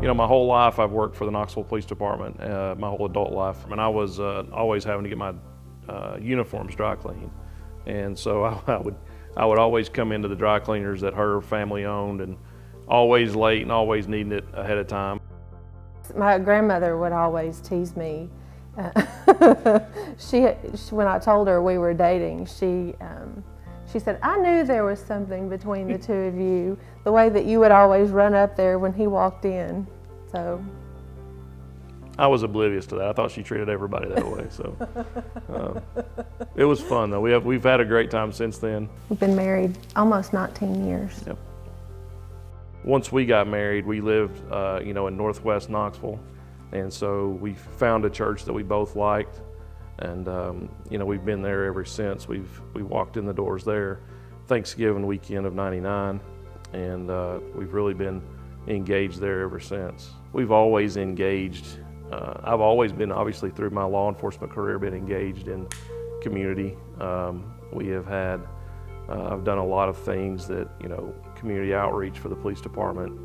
You know, my whole life I've worked for the Knoxville Police Department, my whole adult life. And I was always having to get my uniforms dry cleaned. And so I would always come into the dry cleaners that her family owned, and always late and always needing it ahead of time. My grandmother would always tease me. When I told her we were dating, she said, "I knew there was something between the two of you, the way that you would always run up there when he walked in." So I was oblivious to that. I thought she treated everybody that way. So it was fun though. We've had a great time since then. We've been married almost 19 years. Yep. Once we got married, we lived, in Northwest Knoxville, and so we found a church that we both liked, and we've been there ever since. We walked in the doors there Thanksgiving weekend of '99, and we've really been engaged there ever since. We've always engaged. I've always been, obviously through my law enforcement career, been engaged in community. We have had, I've done a lot of things that, community outreach for the police department.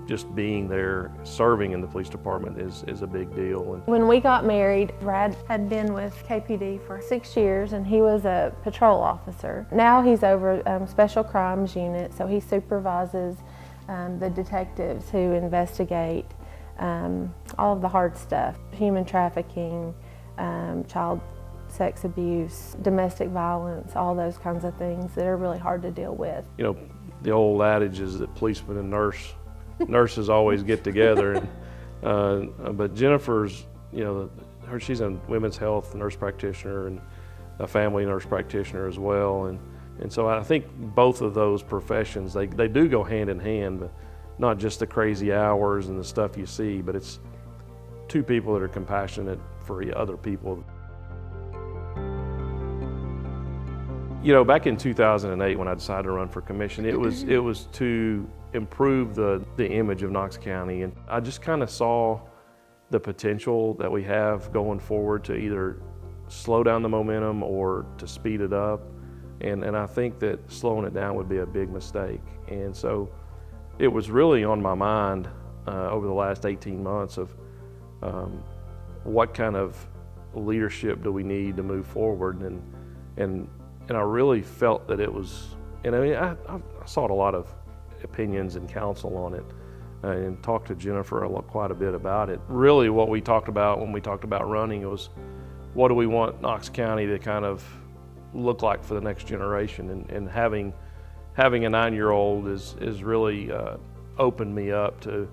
Just being there, serving in the police department is a big deal. And when we got married, Brad had been with KPD for 6 years, and he was a patrol officer. Now he's over Special Crimes Unit, so he supervises the detectives who investigate all of the hard stuff: human trafficking, child sex abuse, domestic violence, all those kinds of things that are really hard to deal with. The old adage is that policemen and nurses always get together, but Jennifer's, she's a women's health nurse practitioner and a family nurse practitioner as well, and so I think both of those professions, they do go hand in hand, but not just the crazy hours and the stuff you see, but it's two people that are compassionate for other people. Back in 2008 when I decided to run for commission, it was to improve the image of Knox County, and I just kind of saw the potential that we have going forward to either slow down the momentum or to speed it up, and I think that slowing it down would be a big mistake. And so it was really on my mind over the last 18 months of what kind of leadership do we need to move forward, and I really felt that it was, and I sought a lot of opinions and counsel on it, and talked to Jennifer quite a bit about it. Really what we talked about when we talked about running was, what do we want Knox County to kind of look like for the next generation, and having a 9-year-old is really opened me up to,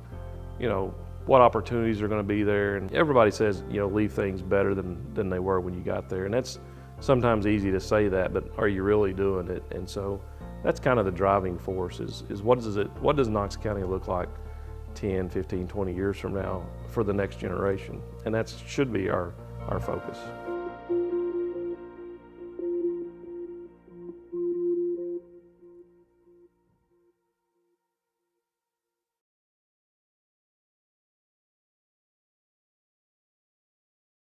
what opportunities are going to be there. And everybody says, leave things better than they were when you got there, and that's sometimes easy to say that, but are you really doing it? And so that's kind of the driving force is what does Knox County look like 10, 15, 20 years from now for the next generation? And that should be our focus.